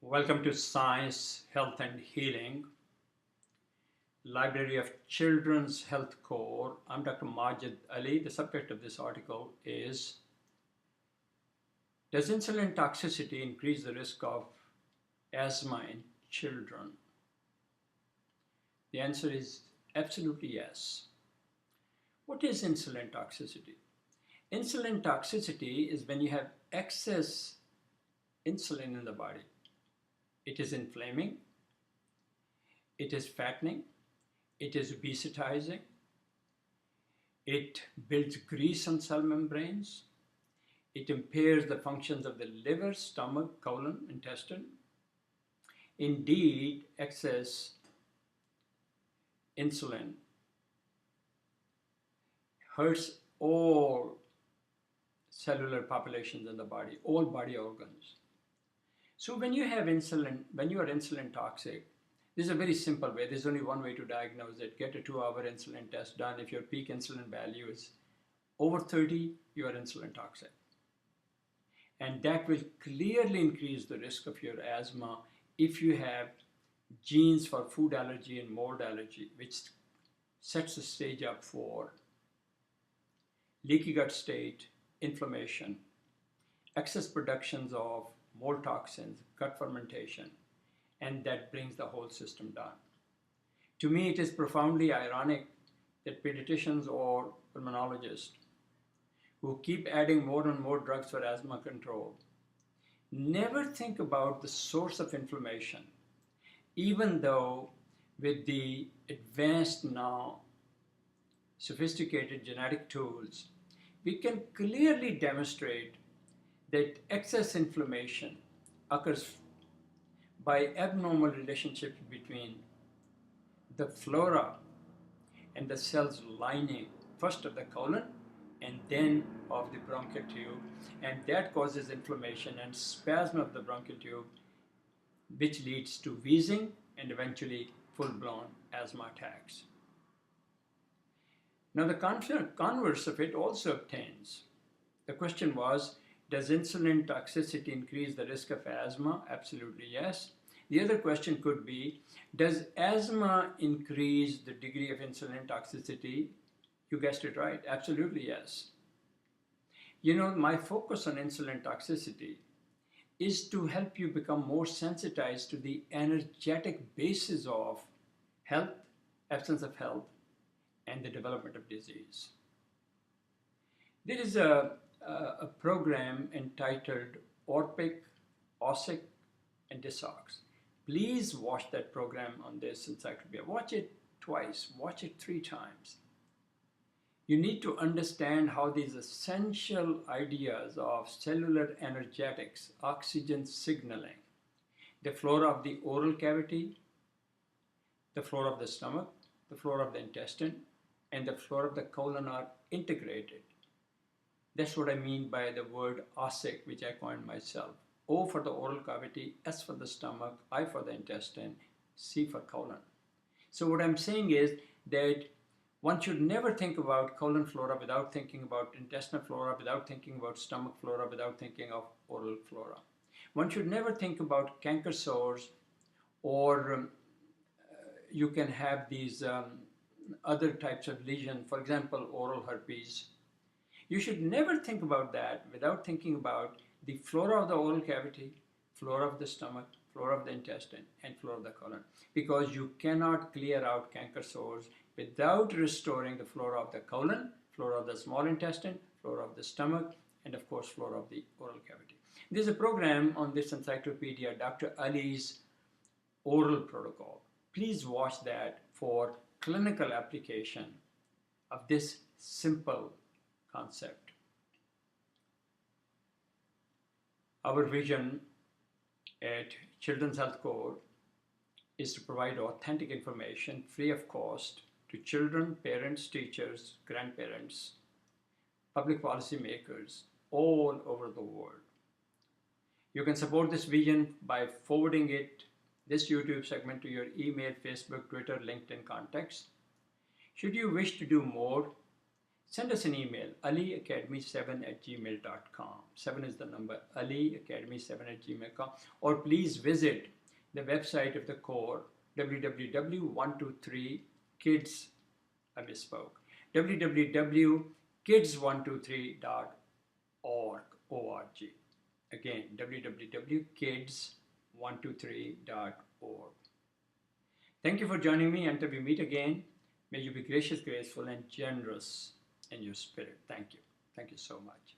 Welcome to Science, Health and Healing, Library of Children's Health Core. I'm Dr. Majid Ali. The subject of this article is, does insulin toxicity increase the risk of asthma in children? The answer is absolutely yes. What is insulin toxicity? Insulin toxicity is when you have excess insulin in the body. It is inflaming, it is fattening, it is obesitizing, it builds grease on cell membranes, it impairs the functions of the liver, stomach, colon, intestine. Indeed, excess insulin hurts all cellular populations in the body, all body organs. So when you have insulin, when you are insulin toxic, this is a very simple way. There's only one way to diagnose it. Get a 2-hour insulin test done. If your peak insulin value is over 30, you are insulin toxic. And that will clearly increase the risk of your asthma if you have genes for food allergy and mold allergy, which sets the stage up for leaky gut state, inflammation, excess productions of mold toxins, gut fermentation, and that brings the whole system down. To me, it is profoundly ironic that pediatricians or pulmonologists who keep adding more and more drugs for asthma control never think about the source of inflammation, even though with the advanced now sophisticated genetic tools, we can clearly demonstrate that excess inflammation occurs by abnormal relationships between the flora and the cells lining, first of the colon and then of the bronchial tube, and that causes inflammation and spasm of the bronchial tube, which leads to wheezing and eventually full-blown asthma attacks. Now the converse of it also obtains. The question was, does insulin toxicity increase the risk of asthma? Absolutely yes. The other question could be, does asthma increase the degree of insulin toxicity? You guessed it right, absolutely yes. You know, my focus on insulin toxicity is to help you become more sensitized to the energetic basis of health, absence of health, and the development of disease. There is a program entitled Orpic, OSIC, and Disox. Please watch that program on this encyclopedia. Watch it twice, watch it 3 times. You need to understand how these essential ideas of cellular energetics, oxygen signaling, the flora of the oral cavity, the flora of the stomach, the flora of the intestine, and the flora of the colon are integrated. That's what I mean by the word OSIC, which I coined myself. O for the oral cavity, S for the stomach, I for the intestine, C for colon. So what I'm saying is that one should never think about colon flora without thinking about intestinal flora, without thinking about stomach flora, without thinking of oral flora. One should never think about canker sores, or you can have these other types of lesion, for example, oral herpes. You should never think about that without thinking about the flora of the oral cavity, flora of the stomach, flora of the intestine, and flora of the colon. Because you cannot clear out canker sores without restoring the flora of the colon, flora of the small intestine, flora of the stomach, and of course flora of the oral cavity. There's a program on this encyclopedia, Dr. Ali's oral protocol. Please watch that for clinical application of this simple concept. Our vision at Children's Health Core is to provide authentic information free of cost to children, parents, teachers, grandparents, public policy makers all over the world. You can support this vision by forwarding this YouTube segment to your email, Facebook, Twitter, LinkedIn contacts. Should you wish to do more, Send us an email, aliacademy7@gmail.com. 7 is the number, aliacademy7@gmail.com. Or please visit the website of the core, www.123kids, I misspoke, www.kids123.org. Again, www.kids123.org. Thank you for joining me. Until we meet again, may you be gracious, graceful, and generous in your spirit. Thank you. Thank you so much.